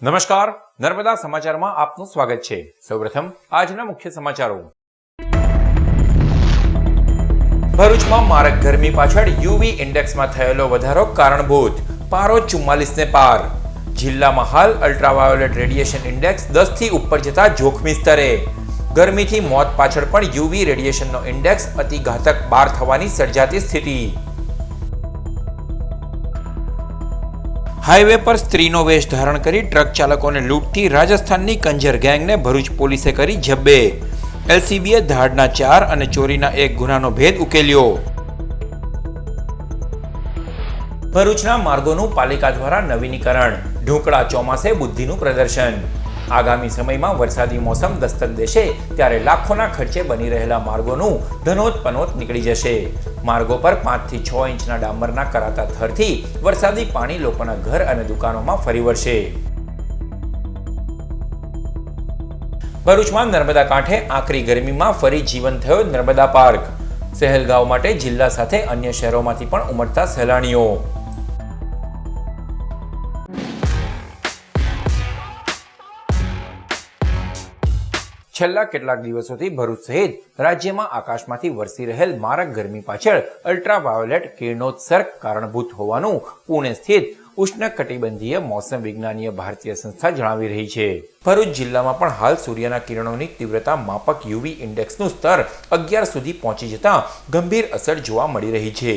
નમસ્કાર, નર્મદા સમાચારમાં આપનું સ્વાગત છે। સૌપ્રથમ આજના મુખ્ય સમાચારો। ભરૂચમાં મારક ગરમી પાછળ યુવી ઇન્ડેક્સમાં થયેલો વધારો કારણભૂત, પારો 44 ને પાર। જિલ્લામાં હાલ અલ્ટ્રાવાયોલેટ રેડિયેશન ઇન્ડેક્સ 10 થી ઉપર જતા જોખમી સ્તરે। ગરમીથી મોત પાછળ પણ યુવી રેડિયેશનનો ઇન્ડેક્સ અતિ ઘાતક 12 થવાની સર્જાતી સ્થિતિ। હાઈવે પર સ્ત્રીનો વેશ ધારણ કરી ટ્રક ચાલકોને લૂંટતી રાજસ્થાનની કંજર ગેંગને ભરૂચ પોલીસે કરી જબ્બે। એલસીબીએ ધાડના 4 અને ચોરીના 1 ગુનાનો ભેદ ઉકેલ્યો। ભરૂચના માર્ગોનું પાલિકા દ્વારા નવીનીકરણ, ઢોકળા ચોમાસે બુદ્ધિનું પ્રદર્શન। આગામી સમયમાં વરસાદી મોસમ દસ્તક દેશે ત્યારે લાખોના ખર્ચે બની રહેલા માર્ગોનું ધનોતપનોત નીકળી જશે। માર્ગો પર 5 થી 6 ઇંચના ડામરના કરાતા થરથી વરસાદી પાણી લોકોના ઘર અને દુકાનોમાં ફરી વળશે। ભરૂચમાં નર્મદા કાંઠે આકરી ગરમીમાં ફરી જીવંત થયો નર્મદા પાર્ક। સહેલગાંવ માટે જિલ્લા સાથે અન્ય શહેરોમાંથી પણ ઉમટતા સહેલાણીઓ। છેલ્લા કેટલાક દિવસોથી ભરૂચ સહિત રાજ્યમાં આકાશમાંથી વરસી રહેલ મારક ગરમી પાછળ અલ્ટ્રાવાયોલેટ કિરણોત્સર્ગ કારણભૂત હોવાનું પુણે સ્થિત ઉષ્ણકટિબંધીય મોસમ વિજ્ઞાનીય ભારતીય સંસ્થા જણાવી રહી છે। ભરૂચ જિલ્લામાં પણ હાલ સૂર્યના કિરણોની તીવ્રતા માપક યુવી ઇન્ડેક્સનું સ્તર 11 સુધી પહોંચી જતા ગંભીર અસર જોવા મળી રહી છે।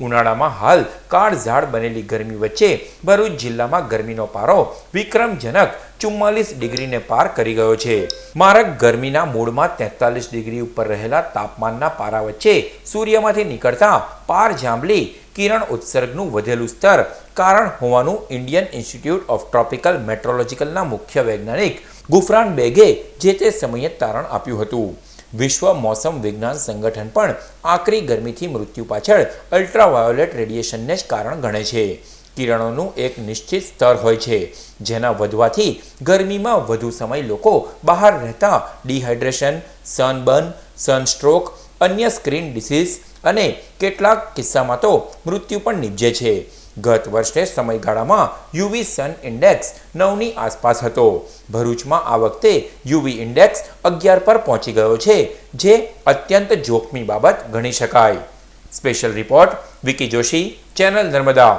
ઉનાળામાં હાલ કાળઝાળ બનેલી ગરમી વચ્ચે ભરૂચ જિલ્લામાં ગરમીનો પારો વિક્રમજનક 44 ડિગ્રીને પાર કરી ગયો છે। મારક ગરમીના મૂળમાં 43 ડિગ્રી ઉપર રહેલા તાપમાનના પારા વચ્ચે સૂર્યમાંથી નીકળતા પાર જાંબલી કિરણ ઉત્સર્ગનું વધેલું સ્તર કારણ હોવાનું ઇન્ડિયન ઇન્સ્ટિટ્યૂટ ઓફ ટ્રોપિકલ મેટ્રોલોજીકલના મુખ્ય વૈજ્ઞાનિક ગુફરાન બેગે જે તે સમયે તારણ આપ્યું હતું। વિશ્વ મોસમ વિજ્ઞાન સંગઠન પણ આકરી ગરમીથી મૃત્યુ પાછળ અલ્ટ્રાવાયોલેટ રેડિયેશનને જ કારણ ગણે છે। કિરણોનું એક નિશ્ચિત સ્તર હોય છે જેના વધવાથી ગરમીમાં વધુ સમય લોકો બહાર રહેતા ડિહાઇડ્રેશન, સનબર્ન, સનસ્ટ્રોક, અન્ય સ્કિન ડિસીઝ અને કેટલાક કિસ્સામાં તો મૃત્યુ પણ નિપજે છે। ગત વર્ષે સમયગાળામાં યુવી સન ઇન્ડેક્સ 9ની આસપાસ હતો। ભરૂચમાં આ વખતે યુવી ઇન્ડેક્સ 11 પર પહોંચી ગયો છે જે અત્યંત જોખમી બાબત ગણી શકાય। Special report Vicky Joshi, channel Narmada.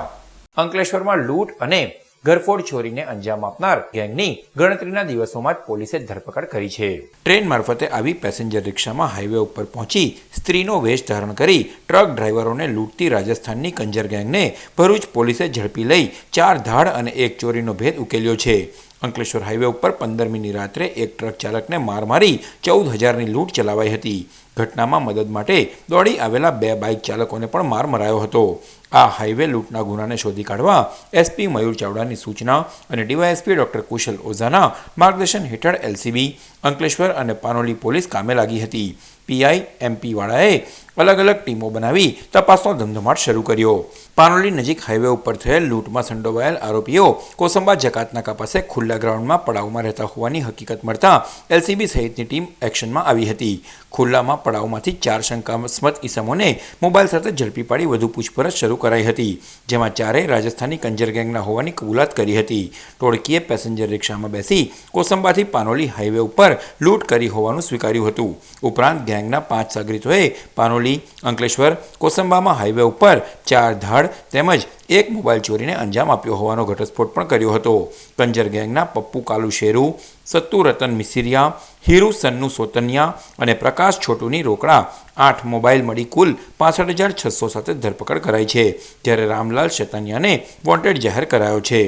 અંકલેશ્વરમાં લૂંટ અને ઘરફોડ ચોરીને અંજામ આપનાર ગેંગની ગણતરીના દિવસોમાં જ પોલીસે ધરપકડ કરી છે। ટ્રેન મારફતે આવી પેસેન્જર રિક્ષામાં હાઈવે ઉપર પહોંચી સ્ત્રીનો વેશ ધારણ કરી ટ્રક ડ્રાઈવરોને લૂંટતી રાજસ્થાનની કંજર ગેંગને ભરૂચ પોલીસે ઝડપી લઈ 4 ધાડ અને 1 ચોરીનો ભેદ ઉકેલ્યો છે। અંકલેશ્વર હાઈવે ઉપર 15મીની રાત્રે એક ટ્રક ચાલકને માર મારી 14,000ની લૂંટ ચલાવાઈ હતી। ઘટનામાં મદદ માટે દોડી આવેલા 2 બાઇક ચાલકોને પણ માર મરાયો હતો। આ હાઈવે લૂંટના ગુનાને શોધી કાઢવા એસપી મયુર ચાવડાની સૂચના અને ડીવાયએસપી ડોક્ટર કુશલ ઓઝાના માર્ગદર્શન હેઠળ એલસીબી, અંકલેશ્વર અને પાનોલી પોલીસ કામે લાગી હતી। પીઆઈ એમપી વાળાએ અલગ અલગ ટીમો બનાવી તપાસનો ધમધમાટ શરૂ કર્યો। પાનોલી નજીક હાઈવે ઉપર થયેલ લૂંટમાં સંડોવાયેલ આરોપીઓ કોસંબા જકાતનાકા પાસે ખુલ્લા ગ્રાઉન્ડમાં પડાવમાં રહેતા હોવાની હકીકત મળતા એલસીબી સહિતની ટીમ એક્શનમાં આવી હતી। ખુલ્લામાં પડાવમાંથી 4 શંકાસ્પદ ઇસમોને મોબાઈલ સાથે ઝડપી પાડી વધુ પૂછપરછ શરૂ કરાઈ હતી જેમાં 4 રાજસ્થાની કંજર ગેંગના હોવાની કબૂલાત કરી હતી। ટોળકીએ પેસેન્જર રિક્ષામાં બેસી કોસંબાથી પાનોલી હાઈવે ઉપર લૂંટ કરી હોવાનું સ્વીકાર્યું હતું। ઉપરાંત ગેંગના 5 સાગરીતોએ પાનોલી, અંકલેશ્વર, કોસંબામાં હાઈવે ઉપર 4 ધાડ તેમજ 1 મોબાઈલ ચોરીને અંજામ આપ્યો હોવાનો ઘટસ્ફોટ પણ કર્યો હતો। કંજર ગેંગના પપ્પુ કાલુ શેરુ, સત્તુ રતન મિસિરિયા, હીરુ સન્નુ સોતનિયા અને પ્રકાશ છોટુની રોકડા 8 મોબાઈલ મળી કુલ 65,600 સાથે ધરપકડ કરાઈ છે જ્યારે રામલાલ શેતાનિયાને વોન્ટેડ જાહેર કરાયો છે।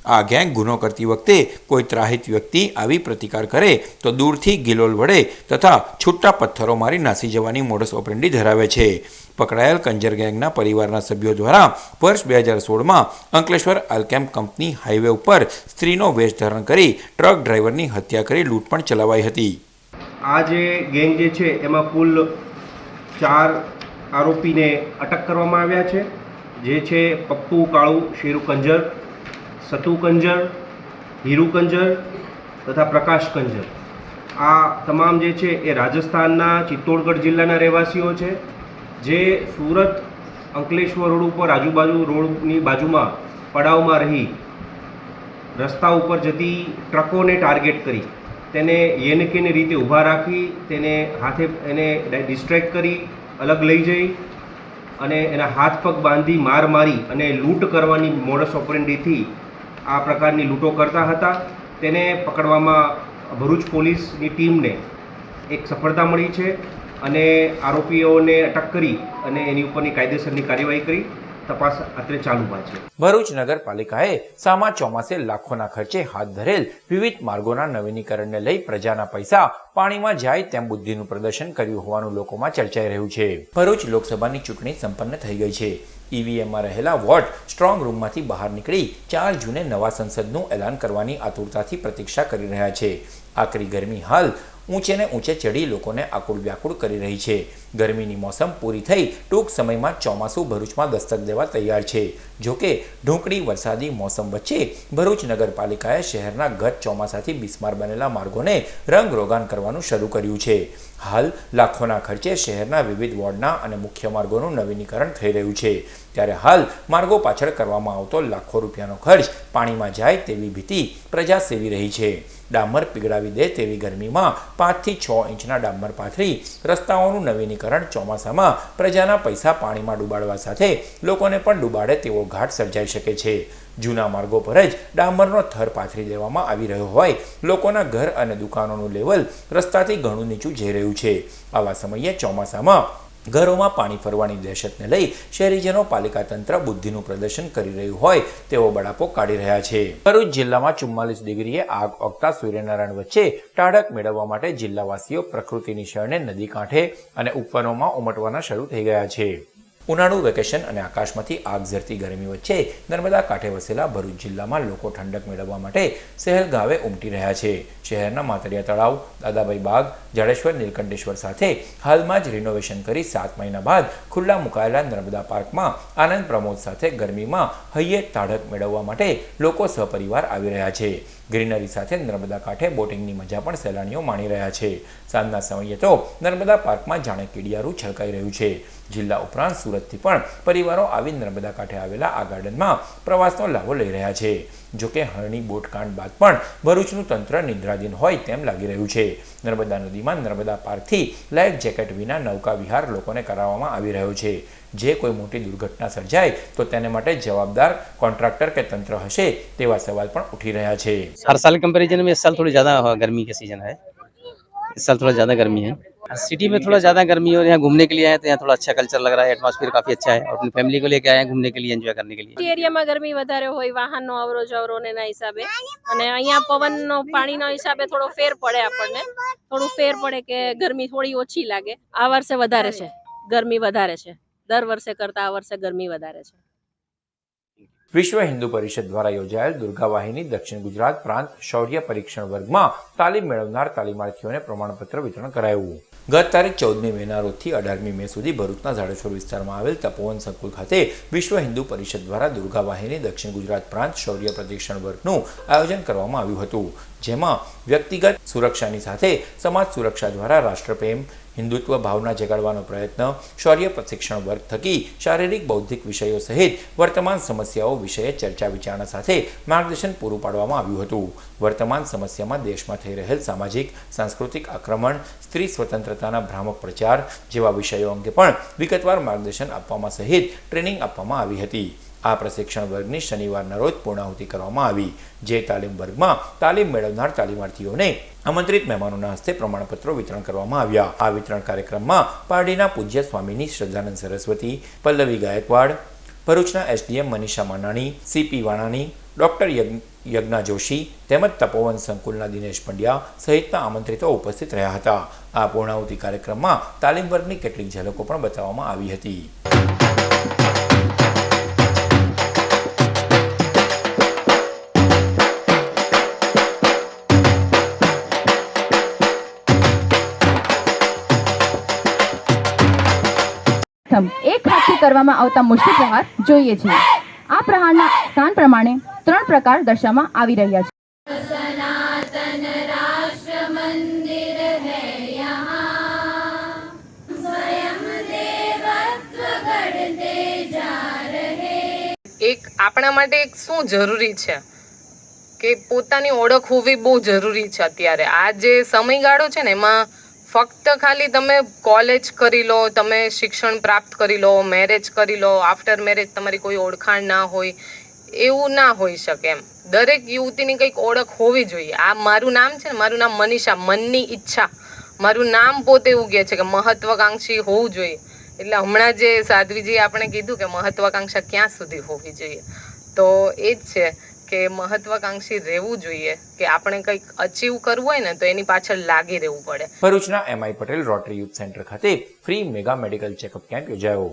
આ ગેંગ ગુનો કરતી વખતે કોઈ ત્રાહિત વ્યક્તિ આવી પ્રતિકાર કરે તો દૂરથી ગિલોલ વડે તથા છૂટા પથ્થરો મારી નાસી જવાની મોડસ ઓપરેન્ડી ધરાવે છે। પકડાયેલ કંજર ગેંગના પરિવારના સભ્યો દ્વારા વર્ષ 2016માં અંકલેશ્વર આલ્કેમ કંપની હાઈવે ઉપર સ્ત્રીનો વેશ ધારણ કરી ટ્રક ડ્રાઈવરની હત્યા કરી લૂંટ પણ ચલાવાઈ હતી। આ જે ગેંગ જે છે એમાં કુલ 4 આરોપીને અટક કરવામાં આવ્યા છે જે છે પપ્પુ કાળુ શેરુ કંજર, સતુ કંજર, હીરુ કંજર તથા પ્રકાશ કંજર। આ તમામ જે છે એ રાજસ્થાનના ચિત્તોડગઢ જિલ્લાના રહેવાસીઓ છે જે સુરત અંકલેશ્વર રોડ ઉપર આજુબાજુ રોડની બાજુમાં પડાવમાં રહી રસ્તા ઉપર જતી ટ્રકોને ટાર્ગેટ કરી તેને યેનકેની રીતે ઊભા રાખી તેને હાથે એને ડિસ્ટ્રેક્ટ કરી અલગ લઈ જઈ અને એના હાથ પગ બાંધી માર મારી અને લૂંટ કરવાની મોડસ ઓપરેન્ડીથી આ પ્રકારની લૂંટો કરતા હતા. તેને પકડવામાં ભરૂચ પોલીસની ટીમને એક સફળતા મળી છે અને આરોપીઓને અટક કરી અને એની ઉપરની કાયદેસરની કાર્યવાહી કરી તપાસ અત્યારે ચાલુમાં છે. ભરૂચ નગરપાલિકાએ સામા ચોમાસે લાખોના ખર્ચે હાથ ધરેલ વિવિધ માર્ગોના નવીનીકરણને લઈ પ્રજાના પૈસા પાણીમાં જાય તેમ બુદ્ધિનું પ્રદર્શન કર્યું હોવાનું લોકોમાં ચર્ચાઈ રહ્યું છે. ભરૂચ લોકસભાની ચૂંટણી સંપન્ન થઈ ગઈ છે. ઈવીએમમાં રહેલા વોટ સ્ટ્રોંગ રૂમમાંથી બહાર નીકળી 4 જૂને નવા સંસદનું એલાન કરવાની આતુરતાથી પ્રતીક્ષા કરી રહ્યા છે. આકરી ગરમી હાલ ઊંચે ને ઊંચે ચડી લોકોને આકુળ વ્યાકુળ કરી રહી છે. ગરમીની મોસમ પૂરી થઈ ટૂંક સમયમાં ચોમાસું ભરૂચમાં દસ્તક દેવા તૈયાર છે. જોકે ઢૂંકળી વરસાદી મોસમ વચ્ચે ભરૂચ નગરપાલિકાએ શહેરના ગત ચોમાસાથી બિસ્માર બનેલા માર્ગોને રંગરોગાન કરવાનું શરૂ કર્યું છે. હાલ લાખોના ખર્ચે શહેરના વિવિધ વોર્ડના અને મુખ્ય માર્ગોનું નવીનીકરણ થઈ રહ્યું છે. ત્યારે હાલ માર્ગો પાછળ કરવામાં આવતો લાખો રૂપિયાનો ખર્ચ પાણીમાં જાય તેવી ભીતિ પ્રજા સેવી રહી છે. ડામર પીગળાવી દે તેવી ગરમીમાં 5 થી 6 ઇંચના ડામર પાથરી રસ્તાઓનું નવીનીકરણ ચોમાસામાં પ્રજાના પૈસા પાણીમાં ડૂબાડવા સાથે લોકોને પણ ડૂબાડે તેવો ઘાટ સર્જાઈ શકે છે. જૂના માર્ગો પર જ ડામરનો થર પાથરી દેવામાં આવી રહ્યો હોય લોકોના ઘર અને દુકાનોનું લેવલ રસ્તાથી ઘણું નીચું જઈ રહ્યું છે. આવા સમયે ચોમાસામાં ઘરોમાં પાણી ફરવાની દહેશતને લઈ શહેરીજનો પાલિકા તંત્ર બુદ્ધિનું પ્રદર્શન કરી રહ્યું હોય તેવો બળાપો કાઢી રહ્યા છે. ભરૂચ જિલ્લામાં 44 ડિગ્રીએ આગ ઓગતા સૂર્યનારાયણ વચ્ચે ટાઢક મેળવવા માટે જિલ્લાવાસીઓ પ્રકૃતિની શરણે નદી કાંઠે અને ઉપવનોમાં ઉમટવાના શરૂ થઈ ગયા છે. ઉનાળુ વેકેશન અને આકાશમાંથી આગ ઝરતી ગરમી વચ્ચે નર્મદા કાંઠે વસેલા ભરૂચ જિલ્લામાં લોકો ઠંડક મેળવવા માટે સહેલગાવે ઉમટી રહ્યા છે. શહેરના માતરિયા તળાવ, દાદાભાઈ બાગ, જાડેશ્વર, નીલકંઠેશ્વર સાથે હાલમાં જ રિનોવેશન કરી 7 મહિના બાદ ખુલ્લા મુકાયેલા નર્મદા પાર્કમાં આનંદ પ્રમોદ સાથે ગરમીમાં હૈયે ટાઢક મેળવવા માટે લોકો સહપરિવાર આવી રહ્યા છે. ગ્રીનરી સાથે નર્મદા કાંઠે બોટિંગની મજા પણ સહેલાણીઓ માણી રહ્યા છે. સાંજના સમયે તો નર્મદા પાર્કમાં જાણે કીડિયારું છલકાઈ રહ્યું છે. જિલ્લા ઉપરાંત સુરતથી પણ પરિવારો આવી નર્મદા કાંઠે આવેલા આ ગાર્ડનમાં પ્રવાસનો લાભો લઈ રહ્યા છે. જોકે હરણી બોટકાંડ બાદ પણ ભરૂચનું તંત્ર નિદ્રાધીન હોય તેમ લાગી રહ્યું છે. નર્મદા નદીમાં નર્મદા પાર્કથી લાઈફ જેકેટ વિના નૌકા વિહાર લોકોને કરાવવામાં આવી રહ્યો છે. જે કોઈ મોટી દુર્ઘટના સર્જાય તો તેને માટે જવાબદાર કોન્ટ્રાક્ટર કે તંત્ર હશે તેવા સવાલ પણ ઉઠી રહ્યા છે. हर साल कंपैरिजन में इस साल थोड़ी ज़्यादा गर्मी का सीजन है. इस साल थोड़ा ज़्यादा गर्मी है. सिटी में थोड़ा ज़्यादा गर्मी और यहाँ घूमने के लिए आए तो यहाँ थोड़ा अच्छा कल्चर लग रहा है. एटमॉस्फेयर काफ़ी अच्छा है और अपनी फैमिली को लेके आए हैं घूमने के लिए, एंजॉय करने के लिए. એરિયામાં ગરમી વધારે હોય, વાહનનો અવરો જવરો ને ના હિસાબે, અને અહીંયા પવનનો પાણીનો હિસાબે થોડો ફેર પડે, આપણને થોડું ફેર પડે કે ગરમી થોડી ઓછી લાગે. આ વર્ષે વધારે છે, ગરમી વધારે છે. દર વર્ષે કરતા આ વર્ષે ગરમી વધારે છે. વિશ્વ હિન્દુ પરિષદ દ્વારા યોજાયેલ દુર્ગા વાહિની દક્ષિણ ગુજરાત પ્રાંત શૌર્ય પરીક્ષણ વર્ગમાં તાલીમ મેળવનાર તાલીમાર્થીઓને પ્રમાણપત્ર વિતરણ કરાયું. ગત તારીખ 14મી મેના રોજથી 18મી મે સુધી ભરૂચના જાડેશ્વર વિસ્તારમાં આવેલ તપોવન સંકુલ ખાતે વિશ્વ હિન્દુ પરિષદ દ્વારા દુર્ગા વાહિની દક્ષિણ ગુજરાત પ્રાંત શૌર્ય પરીક્ષણ વર્ગનું આયોજન કરવામાં આવ્યું હતું. જેમાં વ્યક્તિગત સુરક્ષાની સાથે સમાજ સુરક્ષા દ્વારા રાષ્ટ્રપ્રેમ, હિન્દુત્વ ભાવના જગાડવાનો પ્રયત્ન, શૌર્ય પ્રશિક્ષણ વર્ગ થકી શારીરિક બૌદ્ધિક વિષયો સહિત વર્તમાન સમસ્યાઓ વિષયે ચર્ચા વિચારણા સાથે માર્ગદર્શન પૂરું પાડવામાં આવ્યું હતું. વર્તમાન સમસ્યામાં દેશમાં થઈ રહેલ સામાજિક સાંસ્કૃતિક આક્રમણ, સ્ત્રી સ્વતંત્રતાના ભ્રામક પ્રચાર જેવા વિષયો અંગે પણ વિગતવાર માર્ગદર્શન આપવામાં સહિત ટ્રેનિંગ આપવામાં આવી હતી. આ પ્રશિક્ષણ વર્ગની શનિવારના રોજ પૂર્ણાહુતિ કરવામાં આવી. જે તાલીમ વર્ગમાં તાલીમ મેળવનાર તાલીમાર્થીઓને આમંત્રિત મહેમાનોના હસ્તે પ્રમાણપત્રો વિતરણ કરવામાં આવ્યા. આ વિતરણ કાર્યક્રમમાં પારડીના પૂજ્ય સ્વામીની શ્રદ્ધાનંદ સરસ્વતી, પલ્લવી ગાયકવાડ, ભરૂચના SDM Manisha Manani, CP Vanani, doctor Yagna Joshi તેમજ તપોવન સંકુલના દિનેશ પંડ્યા સહિતના આમંત્રિતો ઉપસ્થિત રહ્યા હતા. આ પૂર્ણાહુતિ કાર્યક્રમમાં તાલીમ વર્ગની કેટલીક ઝલકો પણ બતાવવામાં આવી હતી. એક હાથથી કરવામાં આવતા મુશ્કેલ પ્રહાર જોઈએ છીએ. આ પ્રહારના સ્થાન પ્રમાણે 3 પ્રકાર દર્શાવવામાં આવી રહ્યા છે. સનાતન રાષ્ટ્ર મંદિર હૈ યહાં, સ્વયં દેવત્વ ગઢતે જા રહે. આપણા માટે શું જરૂરી છે કે પોતાની ઓળખ હોવી બહુ જરૂરી છે અત્યારે. આ જે સમયગાળો છે ને એમાં ફક્ત ખાલી તમે કોલેજ કરી લો, તમે શિક્ષણ પ્રાપ્ત કરી લો, મેરેજ કરી લો, આફ્ટર મેરેજ તમારી કોઈ ઓળખાણ ના હોય, એવું ના હોઈ શકે એમ. દરેક યુવતીની કંઈક ઓળખ હોવી જોઈએ. આ મારું નામ છે ને, મારું નામ મનીષા, મનની ઈચ્છા. મારું નામ પોતે એવું કહે છે કે મહત્વાકાંક્ષી હોવું જોઈએ. એટલે હમણાં જે સાધ્વીજીએ આપણે કીધું કે મહત્વાકાંક્ષા ક્યાં સુધી હોવી જોઈએ, તો એ જ છે કે મહત્વાકાંક્ષી રહેવું જોઈએ કે આપણે કંઈક અચીવ કરવું હોય ને તો એની પાછળ લાગી રહેવું પડે. ભરૂચના MI Patel Rotary youth centre ખાતે free mega medical checkup camp યોજાયો.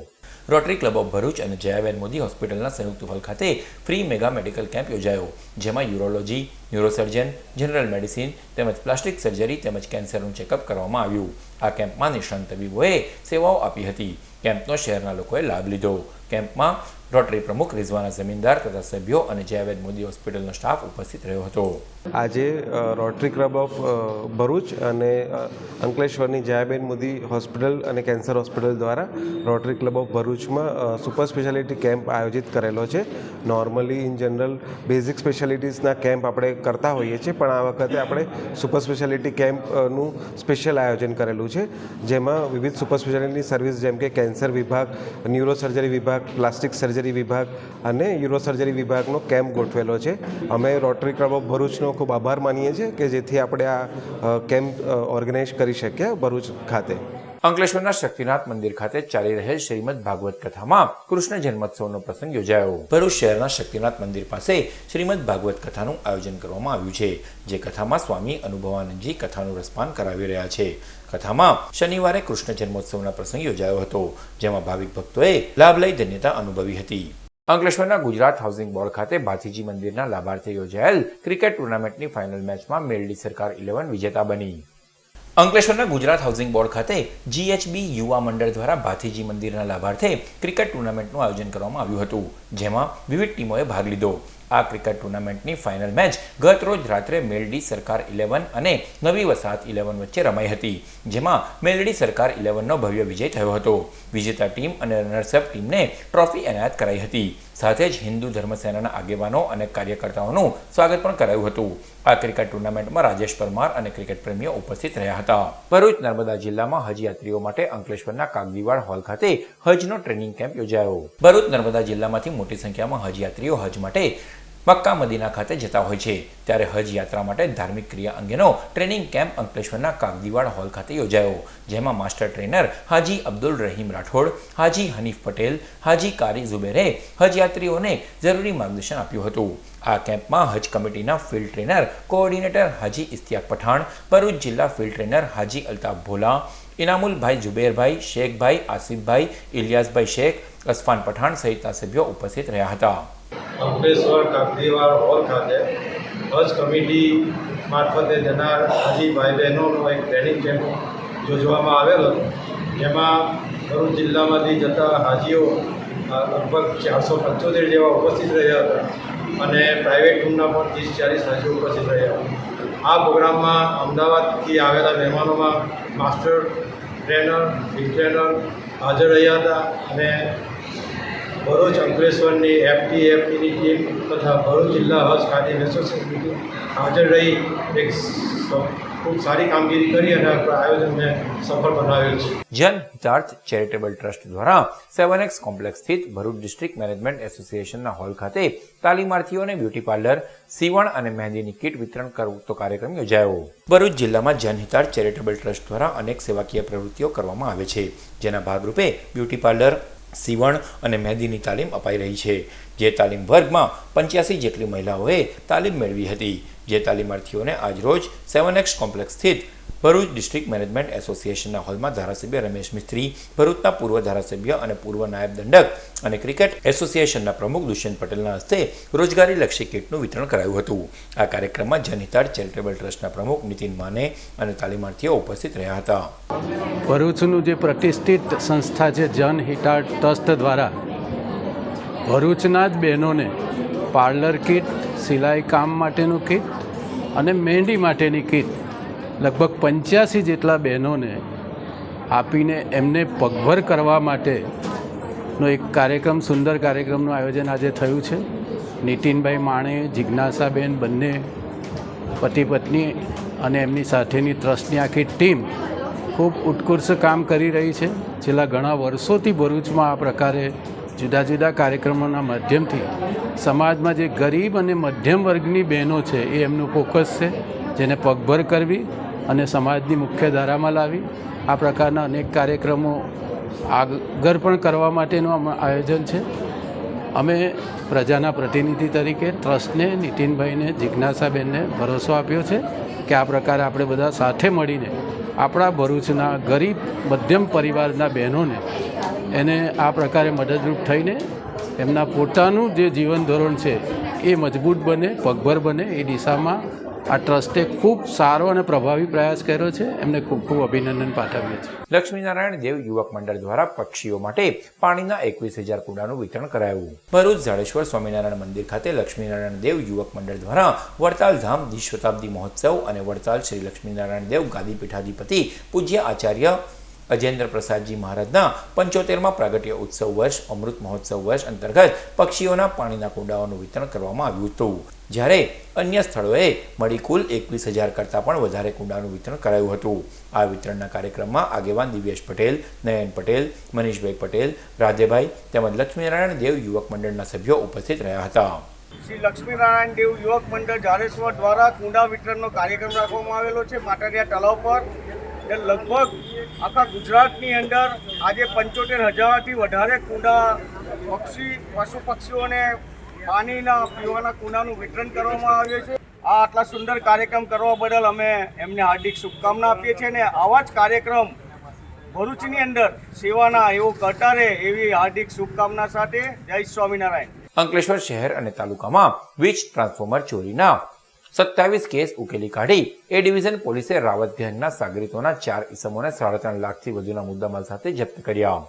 રોટરી ક્લબ ઓફ ભરૂચ અને જયાબેન મોદી હોસ્પિટલના સંયુક્ત હોલ ખાતે ફ્રી મેગા મેડિકલ કેમ્પ યોજાયો, જેમાં યુરોલોજી, ન્યુરોસર્જન, જનરલ મેડિસિન તેમજ પ્લાસ્ટિક સર્જરી તેમજ કેન્સરનું ચેકઅપ કરવામાં આવ્યું. આ કેમ્પમાં નિષ્ણાંત તબીબોએ સેવાઓ આપી હતી. કેમ્પનો શહેરના લોકોએ લાભ લીધો. કેમ્પમાં રોટરી પ્રમુખ રિઝવાના જમીનદાર તથા સભ્યો અને જયાબેન મોદી હોસ્પિટલનો સ્ટાફ ઉપસ્થિત રહ્યો હતો. આજે રોટરી ક્લબ ઓફ ભરૂચ અને અંકલેશ્વરની જયાબેન મોદી હોસ્પિટલ અને કેન્સર હોસ્પિટલ દ્વારા રોટરી ક્લબ ઓફ ભરૂચમાં સુપર સ્પેશિયાલિટી કેમ્પ આયોજિત કરેલો છે. નોર્મલી ઇન જનરલ બેઝિક સ્પેશિયાલિટીઝના કેમ્પ આપણે કરતા હોઈએ છીએ, પણ આ વખતે આપણે સુપર સ્પેશિયાલિટી કેમ્પનું સ્પેશિયલ આયોજન કરેલું છે, જેમાં વિવિધ સુપર સ્પેશિયાલિટી સર્વિસ જેમ કે કેન્સર વિભાગ, ન્યુરોસર્જરી વિભાગ, પ્લાસ્ટિક સર્જરી વિભાગ અને યુરોસર્જરી વિભાગનો કેમ્પ ગોઠવેલો છે. અમે રોટરી ક્લબ ઓફ ભરૂચનો ખૂબ આભાર માનીએ છીએ કે જેથી આપણે આ કેમ્પ ઓર્ગેનાઇઝ કરી શક્યા ભરૂચ ખાતે. અંકલેશ્વરના શક્તિનાથ મંદિર ખાતે ચાલી રહેલ શ્રીમદ ભાગવત કથામાં કૃષ્ણ જન્મોત્સવનો પ્રસંગ યોજાયો. ભરૂચ શહેરના શક્તિનાથ મંદિર પાસે શ્રીમદ ભાગવત કથાનું આયોજન કરવામાં આવ્યું છે, જે કથામાં સ્વામી અનુભવાનંદજી કથાનું રસપાન કરાવી રહ્યા છે. કથામાં શનિવારે કૃષ્ણ જન્મોત્સવના પ્રસંગ યોજાયો હતો, જેમાં ભાવિક ભક્તોએ લાભ લઈ ધન્યતા અનુભવી હતી. અંકલેશ્વરના ગુજરાત હાઉસિંગ બોર્ડ ખાતે ભાથીજી મંદિરના લાભાર્થે યોજાયેલ ક્રિકેટ ટુર્નામેન્ટની ફાઇનલ મેચમાં મેલડી સરકાર 11 વિજેતા બની. અંકલેશ્વરના ગુજરાત હાઉસિંગ બોર્ડ ખાતે GHB યુવા મંડળ દ્વારા ભાથીજી મંદિરના લાભાર્થે ક્રિકેટ ટુર્નામેન્ટનું આયોજન કરવામાં આવ્યું હતું, જેમાં વિવિધ ટીમોએ ભાગ લીધો. આ ક્રિકેટ ટુર્નામેન્ટની ફાઇનલ મેચ ગત રોજ રાત્રે મેલડી સરકાર 11 અને નવી વસાહત 11 વચ્ચે રમાઈ હતી, જેમાં મેલડી સરકાર 11નો ભવ્ય વિજય થયો હતો. વિજેતા ટીમ અને રનર્સઅપ ટીમને ટ્રોફી એનાયત કરાઈ હતી. સાથે જ હિન્દુ ધર્મસેનાના આગેવાનો અને કાર્યકર્તાઓનું સ્વાગત પણ કરાયું હતું. આ ક્રિકેટ ટુર્નામેન્ટમાં રાજેશ પરમાર અને ક્રિકેટ પ્રેમીઓ ઉપસ્થિત રહ્યા હતા. ભરૂચ નર્મદા જિલ્લામાં હજ યાત્રીઓ માટે અંકલેશ્વરના કાગદીવાડ હોલ ખાતે હજનો ટ્રેનિંગ કેમ્પ યોજાયો. ભરૂચ નર્મદા જિલ્લામાંથી મોટી સંખ્યામાં હજ યાત્રીઓ હજ માટે મક્કા મદીના ખાતે જતા હોય છે, ત્યારે હજ યાત્રા માટે ધાર્મિક ક્રિયા અંગેનો ટ્રેનિંગ કેમ્પ અંકલેશ્વરના કાગદીવાડ હોલ ખાતે યોજાયો, જેમાં માસ્ટર ટ્રેનર હાજી અબ્દુલ રહીમ રાઠોડ, હાજી હનીફ પટેલ, હાજી કારી ઝુબેરે હજ યાત્રીઓને જરૂરી માર્ગદર્શન આપ્યું હતું. આ કેમ્પમાં હજ કમિટીના ફિલ્ડ ટ્રેનર કોઓર્ડિનેટર હાજી ઇસ્તિયાક પઠાણ, ભરૂચ જિલ્લા ફિલ્ડ ટ્રેનર હાજી અલ્તાફ ભોલા, ઇનામુલભાઈ જુબેરભાઈ, શેખભાઈ, આસિફભાઈ, ઇલિયાસભાઈ શેખ, અસફાન પઠાણ સહિતના સભ્યો ઉપસ્થિત રહ્યા હતા. અંકલેશ્વર કાગદીવાડ હોલ ખાતે હજ કમિટી મારફતે જનાર હાજી ભાઈ બહેનોનો એક ટ્રેનિંગ કેમ્પ યોજવામાં આવેલો હતો, જેમાં ભરૂચ જિલ્લામાંથી જતા હાજીઓ લગભગ 475 જેવા ઉપસ્થિત રહ્યા હતા અને પ્રાઇવેટ રૂમના પણ 30-40 હાજીઓ ઉપસ્થિત રહ્યા હતા. આ પ્રોગ્રામમાં અમદાવાદથી આવેલા મહેમાનોમાં માસ્ટર ટ્રેનર, ફિલ્ડ ટ્રેનર હાજર રહ્યા હતા અને ભરૂચ અંકલેશ્વરની FTFTની ટીમ તથા ભરૂચ જિલ્લા હજ ખાદિમ એસોસિએશનની ટીમ હાજર રહી એક ખૂબ સારી કામગીરી કરી અને આયોજનને સફળ બનાવેલ છે. જન હિતાર્થ ચેરિટેબલ ટ્રસ્ટ દ્વારા 7X કોમ્પ્લેક્સ સ્થિત ભરૂચ ડિસ્ટ્રિક્ટ મેનેજમેન્ટ એસોસિએશનના હોલ ખાતે તાલીમાર્થીઓને બ્યુટી પાર્લર, સીવણ અને મહેંદીની કીટ વિતરણ કરતો કાર્યક્રમ યોજાયો. ભરૂચ જિલ્લામાં જન હિતાર્થ ચેરિટેબલ ટ્રસ્ટ દ્વારા અનેક સેવાકીય પ્રવૃત્તિઓ કરવામાં આવે છે, જેના ભાગરૂપે બ્યુટી પાર્લર, સીવણ અને મહેંદીની તાલીમ અપાઈ રહી છે. જે તાલીમ વર્ગમાં 85 જેટલી મહિલાઓએ તાલીમ મેળવી હતી. જે તાલીમાર્થીઓને આજરોજ 7X કોમ્પ્લેક્સ સ્થિત ભરૂચ ડિસ્ટ્રિક્ટ મેનેજમેન્ટ એસોસિએશનના હોલમાં ધારાસભ્ય રમેશ મિસ્ત્રી, ભરૂચના પૂર્વ ધારાસભ્ય અને પૂર્વ નાયબ દંડક અને ક્રિકેટ એસોસિએશનના પ્રમુખ દુષ્યંત પટેલના હસ્તે રોજગારીલક્ષી કીટનું વિતરણ કરાયું હતું. આ કાર્યક્રમમાં જનહિતાર્થ ચેરિટેબલ ટ્રસ્ટના પ્રમુખ નીતિન માને અને તાલીમાર્થીઓ ઉપસ્થિત રહ્યા હતા. ભરૂચનું જે પ્રતિષ્ઠિત સંસ્થા છે જનહિતાર્થ ટ્રસ્ટ દ્વારા ભરૂચના જ બહેનોને પાર્લર કીટ, સિલાઈ કામ માટેનું કીટ અને મહેંદી માટેની કીટ લગભગ 85 જેટલા બહેનોને આપીને એમને પગભર કરવા માટેનો એક કાર્યક્રમ, સુંદર કાર્યક્રમનું આયોજન આજે થયું છે. નીતિનભાઈ માણે, જિજ્ઞાસાબેન બંને પતિ પત્ની અને એમની સાથેની ટ્રસ્ટની આખી ટીમ ખૂબ ઉત્કૃષ્ટ કામ કરી રહી છે. છેલ્લા ઘણા વર્ષોથી ભરૂચમાં આ પ્રકારે જુદા જુદા કાર્યક્રમોના માધ્યમથી સમાજમાં જે ગરીબ અને મધ્યમ વર્ગની બહેનો છે એ એમનું ફોકસ છે, જેને પગભર કરવી અને સમાજની મુખ્ય ધારામાં લાવી. આ પ્રકારના અનેક કાર્યક્રમો આગળ પણ કરવા માટેનું આયોજન છે. અમે પ્રજાના પ્રતિનિધિ તરીકે ટ્રસ્ટને, નીતિનભાઈને, જિજ્ઞાસાબેનને ભરોસો આપ્યો છે કે આ પ્રકારે આપણે બધા સાથે મળીને આપણા ભરૂચના ગરીબ મધ્યમ પરિવારના બહેનોને એને આ પ્રકારે મદદરૂપ થઈને એમના પોતાનું જે જીવન ધોરણ છે એ મજબૂત બને, પગભર બને એ દિશામાં આ ટ્રસ્ટે ખૂબ સારો અને પ્રભાવી પ્રયાસ કર્યો છે. એમને ખૂબ ખૂબ અભિનંદન પાઠવીએ છીએ. લક્ષ્મીનારાયણ દેવ યુવક મંડળ દ્વારા પક્ષીઓ માટે પાણીના 21,000 કુંડાનું વિતરણ કરાયું. ભરૂચ ઝાડેશ્વર સ્વામિનારાયણ મંદિર ખાતે લક્ષ્મીનારાયણ દેવ યુવક મંડળ દ્વારા વડતાલ ધામ દ્વિશતાબ્દી મહોત્સવ અને વડતાલ શ્રી લક્ષ્મીનારાયણ દેવ ગાદી પીઠાધિપતિ પૂજ્ય આચાર્ય અજેન્દ્ર પ્રસાદજી મહારાજના 75મા પ્રાગટ્ય ઉત્સવ વર્ષ અમૃત મહોત્સવ વર્ષ અંતર્ગત પક્ષીઓના પાણીના કુંડાઓનું વિતરણ કરવામાં આવ્યું હતું. જ્યારે અન્ય સ્થળોએ મળી કુલ 21,000 કરતાં પણ વધારે કુંડાનું વિતરણ કરાયું હતું. આ વિતરણના કાર્યક્રમમાં આગેવાન દિવ્યેશ પટેલ, નયન પટેલ, મનીષભાઈ પટેલ, રાધેભાઈ તેમજ લક્ષ્મીનારાયણ દેવ યુવક મંડળના સભ્યો ઉપસ્થિત રહ્યા હતા. શ્રી લક્ષ્મીનારાયણ દેવ યુવક મંડળ ઝાડેશ્વર દ્વારા કુંડા વિતરણનો કાર્યક્રમ રાખવામાં આવેલો છે માટરિયા તળાવ પર. એ લગભગ આખા ગુજરાતની અંદર આજે 75,000થી વધારે કુંડા પશુ પક્ષીઓને પાણીના પીવાના કુંડાનું વિતરણ કરવામાં આવ્યું છે. આ આટલા સુંદર કાર્યક્રમ કરવા બદલ અમે એમને હાર્દિક શુભકામના આપીએ છીએ અને આવા જ કાર્યક્રમ ભરૂચની અંદર સેવાના એવો કરતા રહે એવી હાર્દિક શુભકામના સાથે જય સ્વામિનારાયણ. અંકલેશ્વર શહેર અને તાલુકામાં વીજ ટ્રાન્સફોર્મર ચોરીના 27 કેસ ઉકેલી કાઢી એ ડિવિઝન પોલીસે રાવત ગેંગના સાગરીતોના 4 ઇસમોને 3.5 લાખથી વધુના મુદ્દામાલ સાથે જપ્ત કર્યા.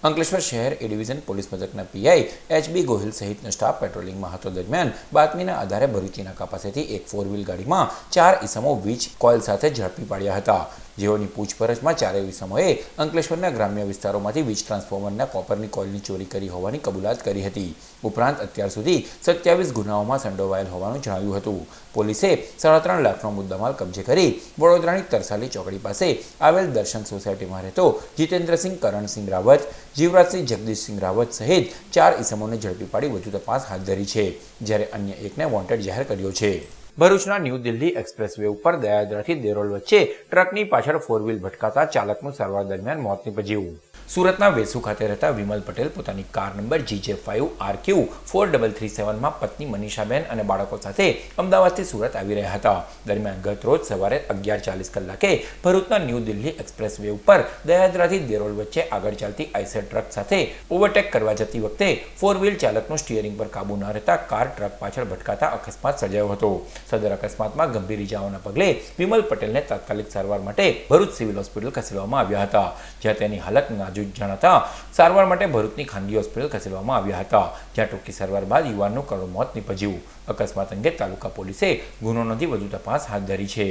અંકલેશ્વર શહેર એ ડિવિઝન પોલીસ મથકના પીઆઈ એચબી ગોહિલ સહિતનો સ્ટાફ પેટ્રોલિંગમાં હતો દરમિયાન બાતમીના આધારે ભરૂચી નાકા પાસેથી એક 4 વ્હીલ ગાડીમાં 4 ઇસમો વીજ કોઇલ સાથે ઝડપી પાડ્યા હતા. જેઓની પૂછપરછમાં 4 ઇસમોએ અંકલેશ્વરના ગ્રામ્ય વિસ્તારોમાંથી વીજ ટ્રાન્સફોર્મરના કોપરની કોઇલની ચોરી કરી હોવાની કબૂલાત કરી હતી. ઉપરાંત અત્યાર સુધી 27 ગુનાઓમાં સંડોવાયેલ હોવાનું જણાવ્યું હતું. પોલીસે 3.5 લાખનો મુદ્દામાલ કબજે કરી વડોદરાની તરસાલી ચોકડી પાસે આવેલ દર્શન સોસાયટીમાં રહેતો જીતેન્દ્રસિંહ કરણસિંહ રાવત, જીવરાજસિંહ જગદીશસિંહ રાવત સહિત 4 ઇસમોને ઝડપી પાડી વધુ તપાસ હાથ ધરી છે. જ્યારે અન્ય એકને વોન્ટેડ જાહેર કર્યો છે. ભરૂચના ન્યૂ દિલ્હી એક્સપ્રેસ વે ઉપર દયાદરાથી દેરોલ વચ્ચે ટ્રકની પાછળ 4 વ્હીલ ભટકાતા ચાલકનું સારવાર દરમિયાન મોત નીપજ્યું. સુરતના વેસુ ખાતે રહેતા વિમલ પટેલ પોતાની કાર નંબર GJ5RQ4337માં પત્ની મનીષાબેન અને બાળકો સાથે અમદાવાદથી સુરત આવી રહ્યા હતા. દરમિયાન ગત રોજ સવારે 11:40 કલાકે ભરૂચના ન્યૂ દિલ્હી એક્સપ્રેસ વે ઉપર દયાદરાથી દેરોલ વચ્ચે આગળ ચાલતી આઈસર ટ્રક સાથે ઓવરટેક કરવા જતી વખતે 4 વ્હીલ ચાલકનું સ્ટીયરિંગ પર કાબુ ન રહેતા કાર ટ્રક પાછળ ભટકાતા અકસ્માત સર્જાયો હતો. સદર અકસ્માતમાં ગંભીર ઇજાઓના પગલે વિમલ પટેલને તાત્કાલિક સારવાર માટે ભરૂચ સિવિલ હોસ્પિટલ ખસેડવામાં આવ્યા હતા, જ્યાં તેની હાલત નાજુક જણાતા સારવાર માટે ભરૂચની ખાનગી હોસ્પિટલ ખસેડવામાં આવ્યા હતા, જ્યાં ટૂંકી સારવાર બાદ યુવાનનું કરુણ મોત નીપજ્યું. અકસ્માત અંગે તાલુકા પોલીસે ગુનો નોંધી વધુ તપાસ હાથ ધરી છે.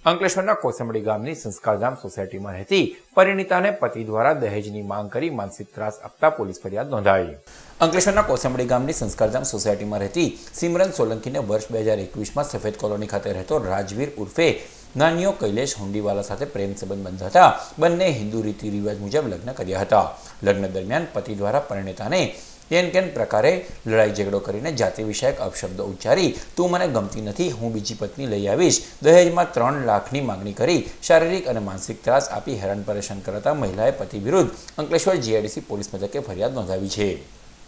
અંકલેશ્વરના કોસંબડી ગામની સંસ્કારધામ સોસાયટીમાં રહેતી પરિણીતાને પતિ દ્વારા દહેજની માંગ કરી માનસિક ત્રાસ આપતા પોલીસ ફરિયાદ નોંધાઈ. અંકલેશ્વરના કોસંબડી ગામની સંસ્કારધામ સોસાયટીમાં રહેતી સિમરન સોલંકીને વર્ષ 2021માં સફેદ કોલોની ખાતે રહેતો રાજવીર ઉર્ફે નાનીઓ કૈલેશ હુંડીવાલા સાથે પ્રેમ સંબંધ બંધાતા બંને હિન્દુ રીતિ રિવાજ મુજબ લગ્ન કર્યા હતા. લગ્ન દરમિયાન પતિ દ્વારા પરિણીતાને કેન પ્રકારે લડાઈ ઝઘડો કરીને જાતિ વિષયક અપશબ્દો ઉચ્ચારી તું મને ગમતી નથી, હું બીજી પત્ની લઈ આવીશ, દહેજમાં 3 લાખની માંગણી કરી શારીરિક અને માનસિક ત્રાસ આપી હેરાન પરેશાન કરતા મહિલાએ પતિ વિરુદ્ધ અંકલેશ્વર જીઆઈડીસી પોલીસ મથકે ફરિયાદ નોંધાવી છે.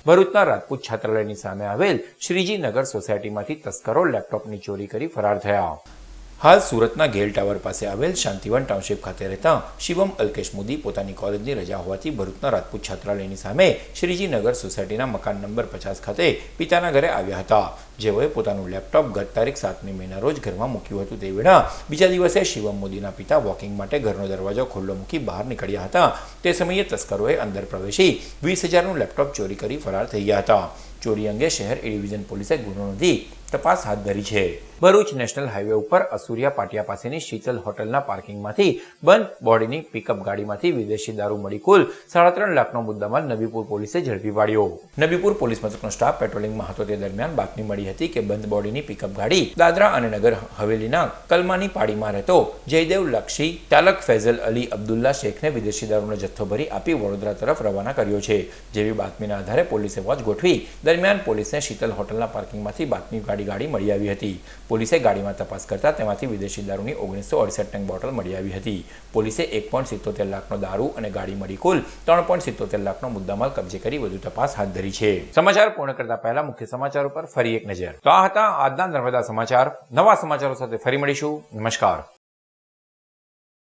ભરૂચના રાજપૂત છાત્રાલયની સામે આવેલ શ્રીજી નગર સોસાયટીમાંથી તસ્કરો લેપટોપની ચોરી કરી ફરાર થયા. હાલ સુરતના ગેલ ટાવર પાસે આવેલ શાંતિવન ટાઉનશીપ ખાતે રહેતા શિવમ અલ્કેશ મોદી પોતાની કોલેજની રજા હોવાથી ભરૂચના રાજપૂત છાત્રાલયની સામે શ્રીજી નગર સોસાયટીના મકાન નંબર 50 ખાતે પિતાના ઘરે આવ્યા હતા, જેઓએ પોતાનું લેપટોપ ગત તારીખ 7મી મેના રોજ ઘરમાં મૂક્યું હતું. તે વેળા બીજા દિવસે શિવમ મોદીના પિતા વોકિંગ માટે ઘરનો દરવાજો ખુલ્લો મૂકી બહાર નીકળ્યા હતા. તે સમયે તસ્કરોએ અંદર પ્રવેશી 20,000નું લેપટોપ ચોરી કરી ફરાર થઈ ગયા હતા. ચોરી અંગે શહેર એ ડિવિઝન પોલીસે ગુનો નોંધી તપાસ હાથ ધરી છે. ભરૂચ નેશનલ હાઈવે ઉપર અસુરિયા પાટિયા પાસેની શીતલ હોટલના પાર્કિંગમાંથી બંધ બોડીની પિકઅપ ગાડીમાંથી વિદેશી દારૂ મળી કુલ 3.5 લાખનો મુદ્દામાલ નબીપુર પોલીસે ઝડપી પાડ્યો. નબીપુર પોલીસ મથકનો સ્ટાફ પેટ્રોલિંગમાં હતો તે દરમિયાન બાતમી મળી હતી કે બંધ બોડીની પિકઅપ ગાડી દાદરા અને નગર હવેલીના કલમાની પાડીમાં રહેતો જયદેવ લક્ષી ચાલક ફૈઝલ અલી અબ્દુલ્લા શેખને વિદેશી દારૂનો જથ્થો ભરી આપી વડોદરા તરફ રવાના કર્યો છે. જેવી બાતમીના આધારે પોલીસે વોચ ગોઠવી દરમિયાન પોલીસને શીતલ હોટલના પાર્કિંગમાંથી બાતમી ગાડી મળી આવી હતી. પોલીસે ગાડીમાં તપાસ કરતા તેમાંથી વિદેશી દારૂની 1968 નંગ બોટલ મળી આવી હતી. પોલીસે 1.77 લાખનો દારૂ અને ગાડી મળી કુલ 3.77 લાખનો મુદ્દામાલ કબજે કરી વધુ તપાસ હાથ ધરી છે. સમાચાર પૂર્ણ કરતા પહેલા મુખ્ય સમાચારો પર ફરી એક નજર. તો આ હતા આજના નર્મદા સમાચાર. નવા સમાચારો સાથે ફરી મળીશું. નમસ્કાર.